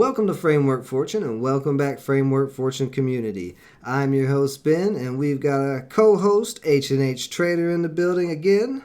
Welcome to Framework Fortune and welcome back Framework Fortune community. I'm your host Ben and we've got a co-host H&H Trader in the building again.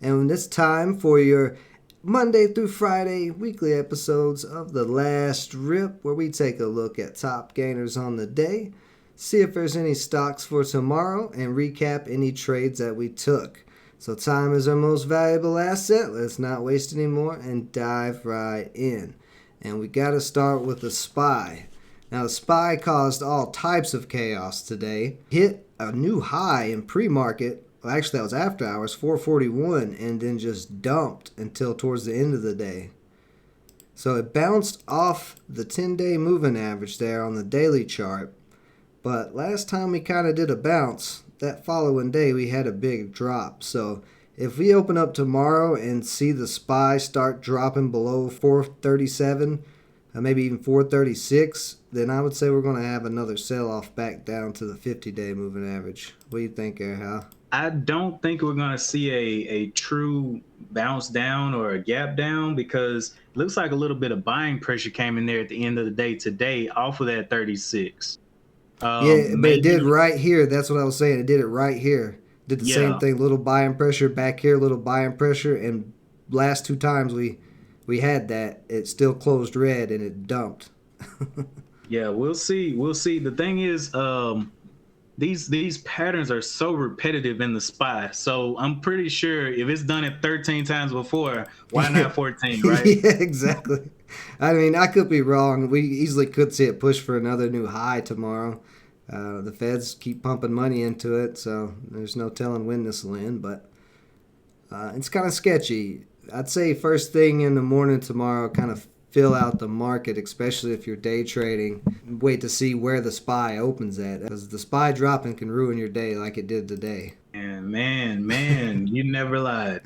And it's time for your Monday through Friday weekly episodes of The Last Rip, where we take a look at top gainers on the day, see if there's any stocks for tomorrow, and recap any trades that we took. So time is our most valuable asset. Let's not waste any more and dive right in. And we got to start with the SPY. Now the SPY caused all types of chaos today. Hit a new high in pre-market. Well, actually that was after hours, 441, and then just dumped until towards the end of the day. So it bounced off the 10-day moving average there on the daily chart. But last time we kind of did a bounce, that following day we had a big drop. So if we open up tomorrow and see the SPY start dropping below 437, maybe even 436, then I would say we're going to have another sell-off back down to the 50-day moving average. What do you think, Hal? I don't think we're going to see a true bounce down or a gap down, because it looks like a little bit of buying pressure came in there at the end of the day today off of that 36. Yeah, but it did right here. That's what I was saying. It did it right here. Did the same thing, little buying pressure back here, little buying pressure, and last two times we had that, it still closed red and it dumped. Yeah, we'll see. We'll see. The thing is, these patterns are so repetitive in the SPY. So I'm pretty sure if it's done it 13 times before, why not 14, right? Yeah, exactly. I mean, I could be wrong. We easily could see it push for another new high tomorrow. The feds keep pumping money into it, so there's no telling when this will end, but it's kind of sketchy. I'd say first thing in the morning tomorrow, kind of fill out the market, especially if you're day trading. Wait to see where the SPY opens at, because the SPY dropping can ruin your day like it did today. And man, you never lied.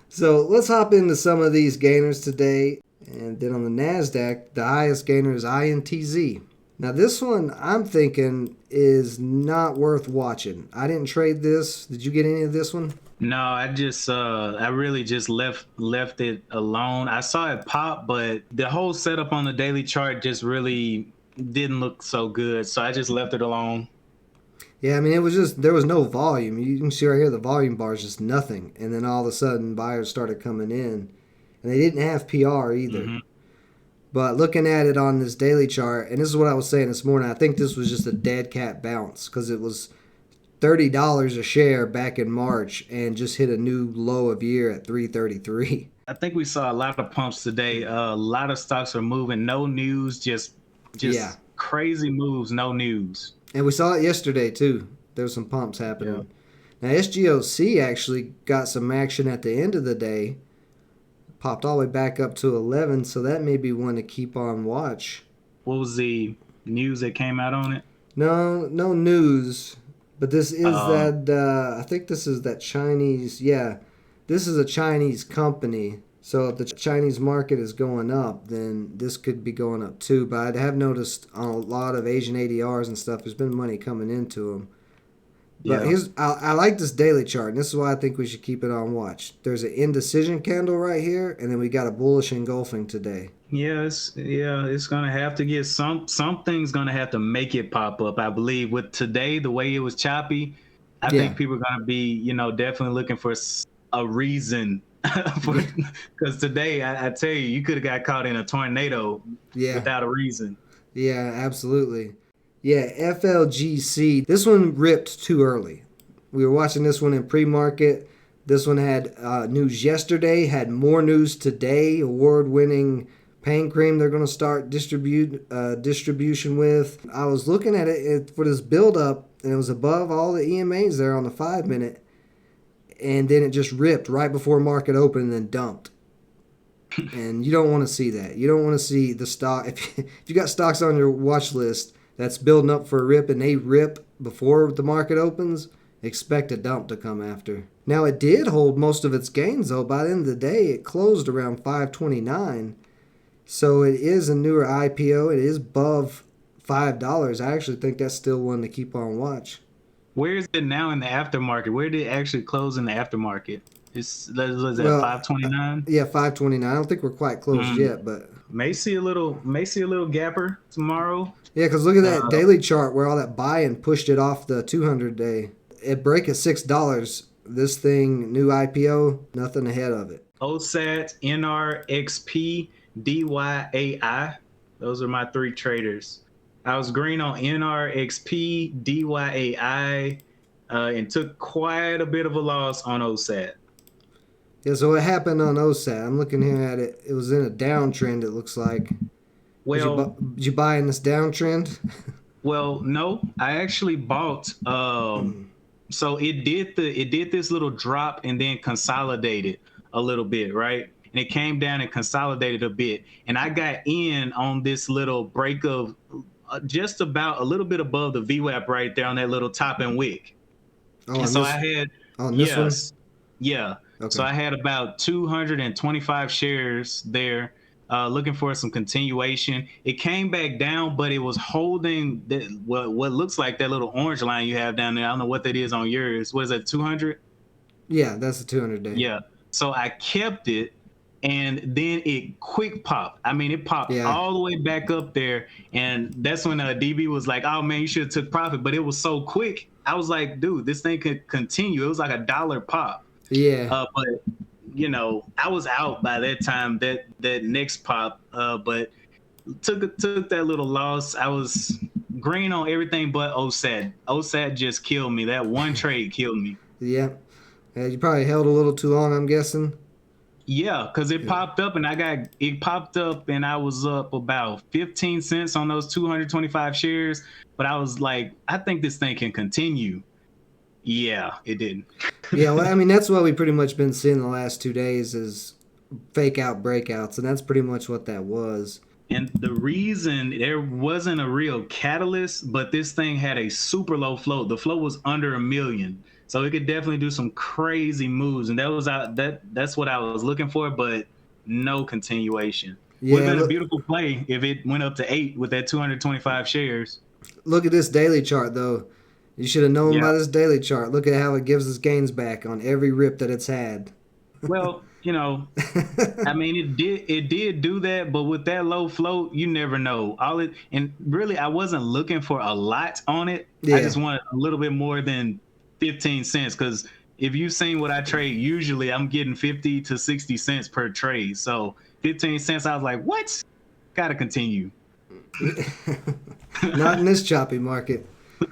So let's hop into some of these gainers today. And then on the NASDAQ, the highest gainer is INTZ. Now this one I'm thinking is not worth watching. I didn't trade this. Did you get any of this one? No, I really just left it alone. I saw it pop, but the whole setup on the daily chart just really didn't look so good. So I just left it alone. Yeah, I mean, there was no volume. You can see right here, the volume bar is just nothing. And then all of a sudden, buyers started coming in. And they didn't have PR either. Mm-hmm. But looking at it on this daily chart, and this is what I was saying this morning, I think this was just a dead cat bounce, because it was $30 a share back in March and just hit a new low of year at $333. I think we saw a lot of pumps today. A lot of stocks are moving. No news, just crazy moves, no news. And we saw it yesterday, too. There was some pumps happening. Yeah. Now, SGOC actually got some action at the end of the day. Popped all the way back up to 11, so that may be one to keep on watch. What was the news that came out on it? No news. But this is I think this is that Chinese, this is a Chinese company. So if the Chinese market is going up, then this could be going up too. But I have noticed on a lot of Asian ADRs and stuff, there's been money coming into them. But I like this daily chart, and this is why I think we should keep it on watch. There's an indecision candle right here, and then we got a bullish engulfing today. It's going to have to get something's going to have to make it pop up, I believe. With today, the way it was choppy, I think people are going to be, definitely looking for a reason. Because today, I tell you could have got caught in a tornado without a reason. Yeah, absolutely. Yeah, FLGC. This one ripped too early. We were watching this one in pre-market. This one had news yesterday, had more news today. Award-winning pain cream they're going to start distribution with. I was looking at it for this build-up, and it was above all the EMAs there on the 5-minute. And then it just ripped right before market open and then dumped. And you don't want to see that. You don't want to see the stock. If you got stocks on your watch list that's building up for a rip and they rip before the market opens, expect a dump to come after. Now, it did hold most of its gains, though. By the end of the day, it closed around 529. So it is a newer IPO. It is above $5. I actually think that's still one to keep on watch. Where is it now in the aftermarket? Where did it actually close in the aftermarket? Was that 529? Yeah, 529. I don't think we're quite closed yet, but May see a little gapper tomorrow. Yeah, because look at that daily chart where all that buying pushed it off the 200 day. It break at $6. This thing, new IPO, nothing ahead of it. OSAT, Nrxp, Dyai. Those are my three traders. I was green on Nrxp, Dyai, and took quite a bit of a loss on OSAT. Yeah, so what happened on OSAT? I'm looking here at it. It was in a downtrend, it looks like. Well, did you buy in this downtrend? Well, no, I actually bought. So it did this little drop and then consolidated a little bit, right? And it came down and consolidated a bit, and I got in on this little break of just about a little bit above the VWAP right there on that little top and wick. Oh, and so I had on this one? Yeah. Okay. So I had about 225 shares there. Looking for some continuation. It came back down, but it was holding what looks like that little orange line you have down there. I don't know what that is on yours. What is that, 200? Yeah, that's the 200 day. Yeah. So I kept it, and then it quick popped. I mean, it popped all the way back up there, and that's when DB was like, "Oh man, you should have took profit," but it was so quick. I was like, "Dude, this thing could continue." It was like $1 pop. Yeah. But you know, I was out by that time. That next pop, but took that little loss. I was green on everything but OSAT. OSAT just killed me. That one trade killed me. Yeah. You probably held a little too long, I'm guessing. Yeah, because it popped up and I was up about 15 cents on those 225 shares. But I was like, I think this thing can continue. Yeah, it didn't. Yeah, well, I mean, that's what we've pretty much been seeing the last 2 days is fake out breakouts, and that's pretty much what that was. And the reason there wasn't a real catalyst, but this thing had a super low float. The float was under 1 million. So it could definitely do some crazy moves. And that's what I was looking for, but no continuation. Yeah, would have been a beautiful play if it went up to 8 with that 225 shares. Look at this daily chart, though. You should have known by this daily chart. Look at how it gives us gains back on every rip that it's had. Well, you know, I mean, it did do that, but with that low float, you never know. And really, I wasn't looking for a lot on it. Yeah. I just wanted a little bit more than 15 cents because if you've seen what I trade, usually I'm getting 50 to 60 cents per trade. So 15 cents, I was like, what? Gotta continue. Not in this choppy market.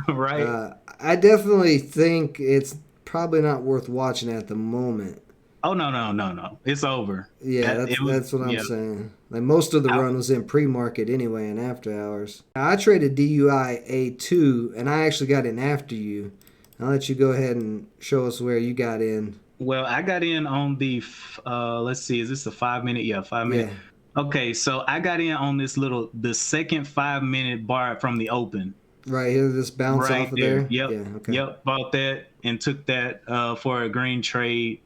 Right. I definitely think it's probably not worth watching at the moment. Oh, no. It's over. Yeah, that's what I'm saying. Like most of the run was in pre-market anyway and after hours. I traded DUI A2, and I actually got in after you. I'll let you go ahead and show us where you got in. Well, I got in on the, let's see, is this a 5 minute? Yeah, 5 minute. Yeah. Okay, so I got in on the second 5 minute bar from the open. Right here, this bounce off of there? Yep. Yeah, okay. Yep, bought that and took that for a green trade.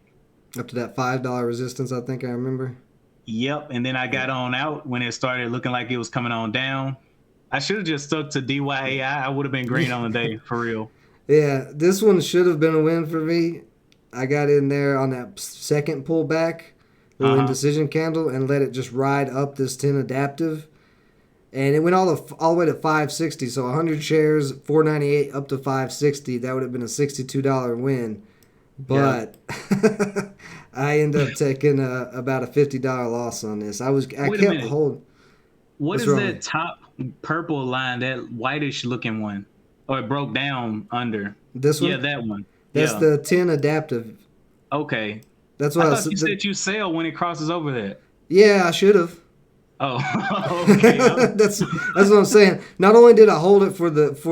Up to that $5 resistance, I think I remember. Yep, and then I got on out when it started looking like it was coming on down. I should have just stuck to DYAI. I would have been green on the day, for real. Yeah, this one should have been a win for me. I got in there on that second pullback, little indecision candle, and let it just ride up this 10 adaptive. And it went all the way to 560, so 100 shares, 498 up to 560. That would have been a $62 win. But I ended up taking about a $50 loss on this. I kept holding. What is that top purple line, that whitish looking one? Or it broke down under? This one? Yeah, that one. That's the 10 adaptive. Okay. That's what I thought you said you sell when it crosses over that. Yeah, I should have. Oh, okay. That's what I'm saying. Not only did I hold it for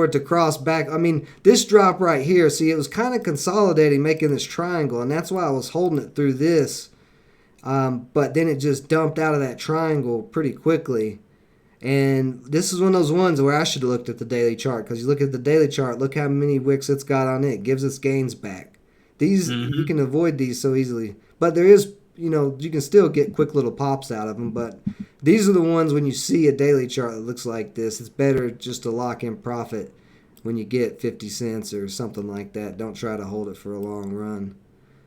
it to cross back, I mean, this drop right here, see, it was kind of consolidating, making this triangle, and that's why I was holding it through this. But then it just dumped out of that triangle pretty quickly. And this is one of those ones where I should have looked at the daily chart, because you look at the daily chart, look how many wicks it's got on it. It gives its gains back. These, you can avoid these so easily. But there is, you can still get quick little pops out of them, but these are the ones when you see a daily chart that looks like this, it's better just to lock in profit when you get 50 cents or something like that. Don't try to hold it for a long run.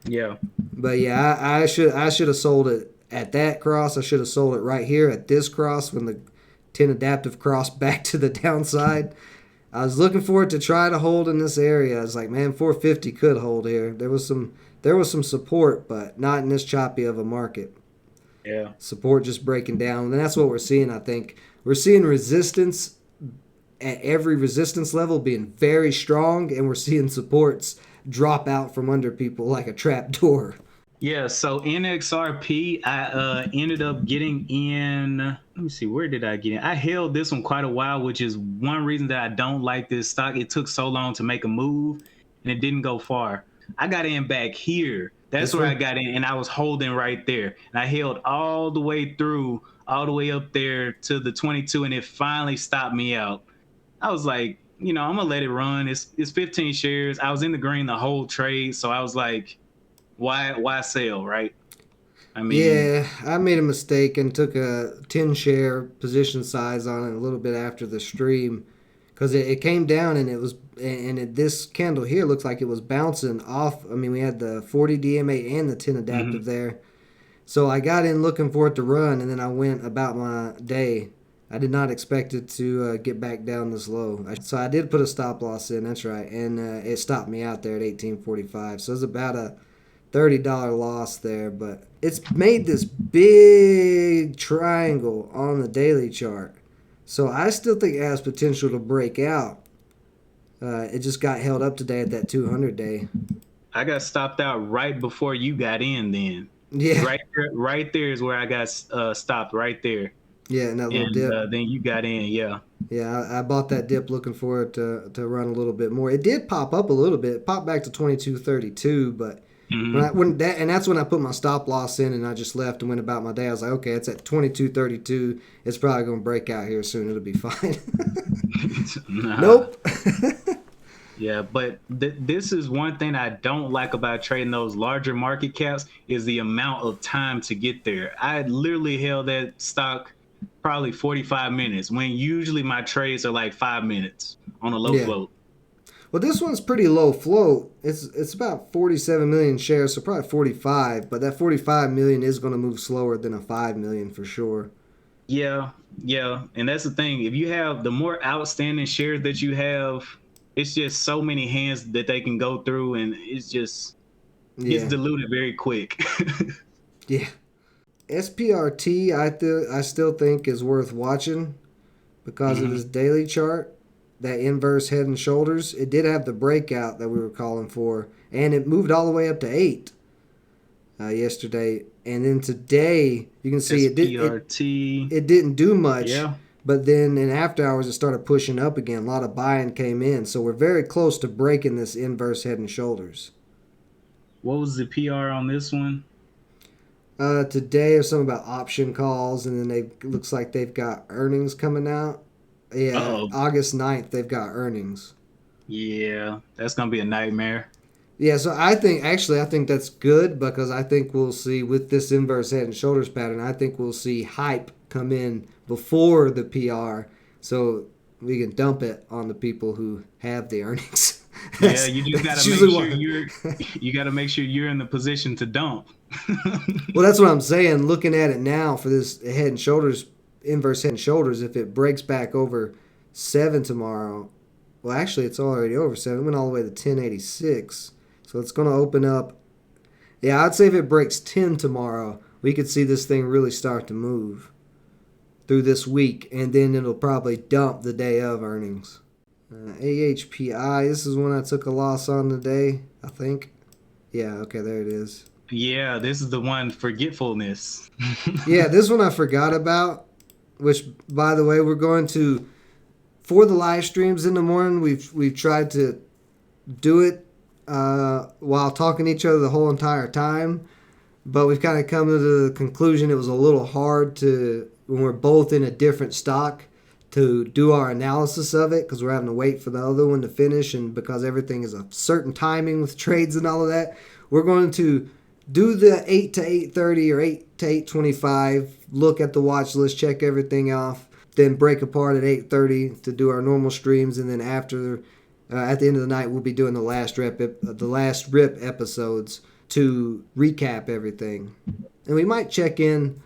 Yeah. But yeah, I should have sold it at that cross. I should have sold it right here at this cross when the 10 adaptive crossed back to the downside. I was looking for it to try to hold in this area. I was like, man, 450 could hold here. There was some support, but not in this choppy of a market. Yeah. Support just breaking down. And that's what we're seeing, I think. We're seeing resistance at every resistance level being very strong, and we're seeing supports drop out from under people like a trap door. Yeah, so NXRP, I ended up getting in. Let me see, where did I get in? I held this one quite a while, which is one reason that I don't like this stock. It took so long to make a move, and it didn't go far. I got in back here. That's where I got in, and I was holding right there. And I held all the way through, all the way up there to the 22, and it finally stopped me out. I was like, I'm going to let it run. It's 15 shares. I was in the green the whole trade, so I was like, why sell, right? I mean, yeah, I made a mistake and took a 10 share position size on it a little bit after the stream because it came down and this candle here looks like it was bouncing off. I mean, we had the 40 DMA and the 10 adaptive there. So I got in looking for it to run, and then I went about my day. I did not expect it to get back down this low. So I did put a stop loss in, that's right, and it stopped me out there at 1845. So it was about a $30 loss there, but it's made this big triangle on the daily chart. So I still think it has potential to break out. It just got held up today at that 200 day. I got stopped out right before you got in then. Yeah. Right there is where I got stopped right there. Yeah, and that little dip. Then you got in, yeah. Yeah, I bought that dip looking for it to run a little bit more. It did pop up a little bit. It popped back to 22.32, but that's when I put my stop loss in and I just left and went about my day. I was like, okay, it's at 22.32. It's probably going to break out here soon. It'll be fine. Nope. Yeah, but this is one thing I don't like about trading those larger market caps is the amount of time to get there. I literally held that stock probably 45 minutes when usually my trades are like 5 minutes on a low float. Well, this one's pretty low float. It's about 47 million shares, so probably 45. But that 45 million is going to move slower than a 5 million for sure. Yeah, and that's the thing. If you have the more outstanding shares that you have, it's just so many hands that they can go through, and it's just gets diluted very quick. Yeah. SPRT, I still think is worth watching because of his daily chart. That inverse head and shoulders, it did have the breakout that we were calling for, and it moved all the way up to 8 yesterday. And then today, you can see it didn't do much. Yeah. But then in after hours, it started pushing up again. A lot of buying came in. So we're very close to breaking this inverse head and shoulders. What was the PR on this one? Today, it was something about option calls, and then looks like they've got earnings coming out. Yeah, August 9th, they've got earnings. Yeah, that's going to be a nightmare. Yeah, so I think that's good because I think we'll see with this inverse head and shoulders pattern, I think we'll see hype come in before the PR so we can dump it on the people who have the earnings. Yeah, you just got to make sure you're in the position to dump. Well, that's what I'm saying. Looking at it now for this head and shoulders, inverse head and shoulders, if it breaks back over 7 tomorrow, well, actually, it's already over 7. It went all the way to 1086. So it's going to open up. Yeah, I'd say if it breaks 10 tomorrow, we could see this thing really start to move through this week, and then it'll probably dump the day of earnings. AHPI, this is one I took a loss on today, I think. Yeah, okay, there it is. Yeah, this is the one, forgetfulness. Yeah, this one I forgot about, which, by the way, we're going to, for the live streams in the morning, we've tried to do it while talking to each other the whole entire time, but we've kind of come to the conclusion it was a little hard to, when we're both in a different stock, to do our analysis of it because we're having to wait for the other one to finish, and because everything is a certain timing with trades and all of that, we're going to do the 8 to 8:30 or 8 to 8:25, look at the watch list, check everything off, then break apart at 8:30 to do our normal streams, and then after, at the end of the night, we'll be doing the last rip episodes to recap everything. And we might check in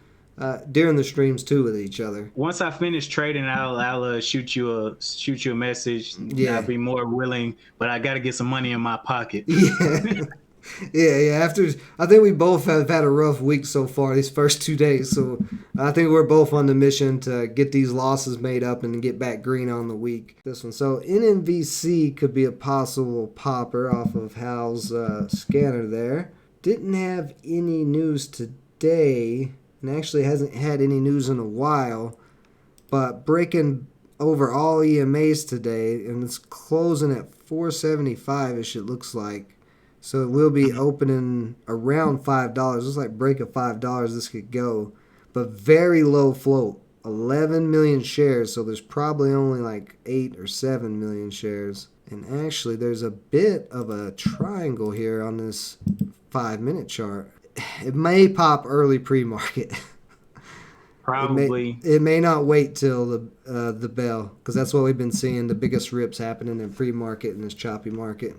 during the streams too with each other. Once I finish trading, I'll shoot you a message. Yeah. I'll be more willing, but I got to get some money in my pocket. Yeah. Yeah. After, I think we both have had a rough week so far these first 2 days. So I think we're both on the mission to get these losses made up and get back green on the week. This one. So NNVC could be a possible popper off of Hal's scanner there. Didn't have any news today, and actually hasn't had any news in a while. But breaking over all EMAs today, and it's closing at 475-ish, it looks like. So it will be opening around $5. Looks like break of $5 this could go. But very low float. 11 million shares. So there's probably only like 8 or 7 million shares. And actually there's a bit of a triangle here on this 5-minute chart. It may pop early pre-market. Probably. It may not wait till the bell. Because that's what we've been seeing. The biggest rips happening in pre-market in this choppy market.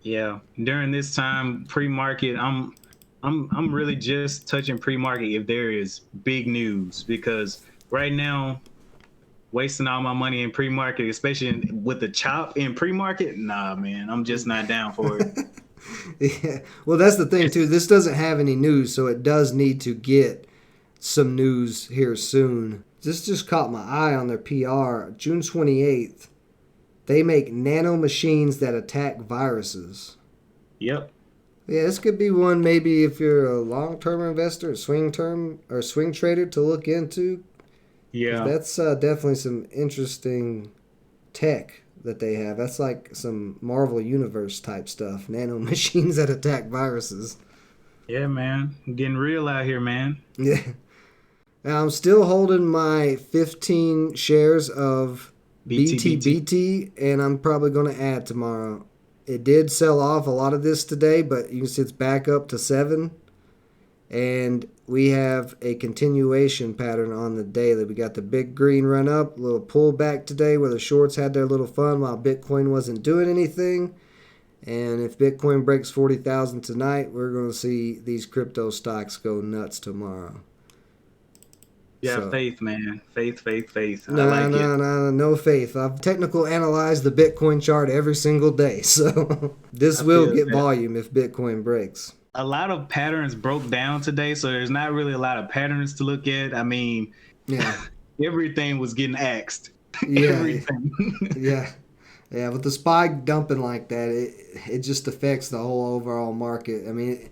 Yeah, during this time, pre-market, I'm really just touching pre-market if there is big news, because right now, wasting all my money in pre-market, especially with the chop in pre-market, nah, man, I'm just not down for it. Yeah, well, that's the thing too. This doesn't have any news, so it does need to get some news here soon. This just caught my eye on their PR, June 28th. They make nano machines that attack viruses. Yep. Yeah, this could be one maybe if you're a long-term investor, a swing trader to look into. Yeah. That's definitely some interesting tech that they have. That's like some Marvel Universe type stuff. Nano machines that attack viruses. Yeah, man. I'm getting real out here, man. Yeah. Now, I'm still holding my 15 shares of Btbt, and I'm probably going to add tomorrow. It did sell off a lot of this today, but you can see it's back up to 7. And we have a continuation pattern on the daily. We got the big green run up, a little pullback today where the shorts had their little fun while Bitcoin wasn't doing anything. And if Bitcoin breaks 40,000 tonight, we're going to see these crypto stocks go nuts tomorrow. Yeah, so, faith, man. Faith. No faith. I've technical analyzed the Bitcoin chart every single day, so this will get volume if Bitcoin breaks. A lot of patterns broke down today, so there's not really a lot of patterns to look at. I mean, yeah, everything was getting axed. Yeah, everything. Yeah. With the SPY dumping like that, it just affects the whole overall market. I mean.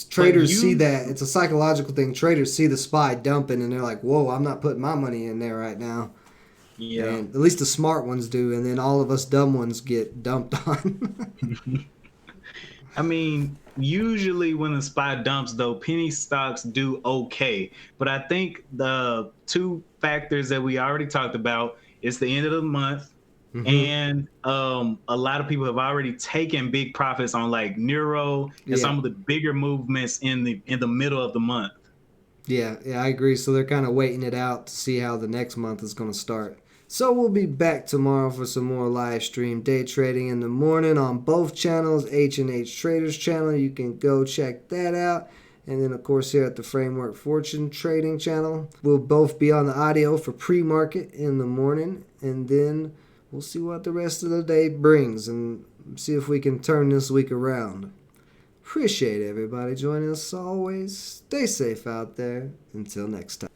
Traders see that. It's a psychological thing. Traders see the SPY dumping, and they're like, whoa, I'm not putting my money in there right now. Yeah. And at least the smart ones do, and then all of us dumb ones get dumped on. I mean, usually when the SPY dumps, though, penny stocks do okay. But I think the two factors that we already talked about is the end of the month. Mm-hmm. And a lot of people have already taken big profits on like Neuro and some of the bigger movements in the middle of the month. Yeah, I agree. So they're kind of waiting it out to see how the next month is going to start. So we'll be back tomorrow for some more live stream day trading in the morning on both channels, H&H Traders channel. You can go check that out. And then, of course, here at the Framework Fortune Trading channel, we'll both be on the audio for pre-market in the morning. And then we'll see what the rest of the day brings and see if we can turn this week around. Appreciate everybody joining us always. Stay safe out there. Until next time.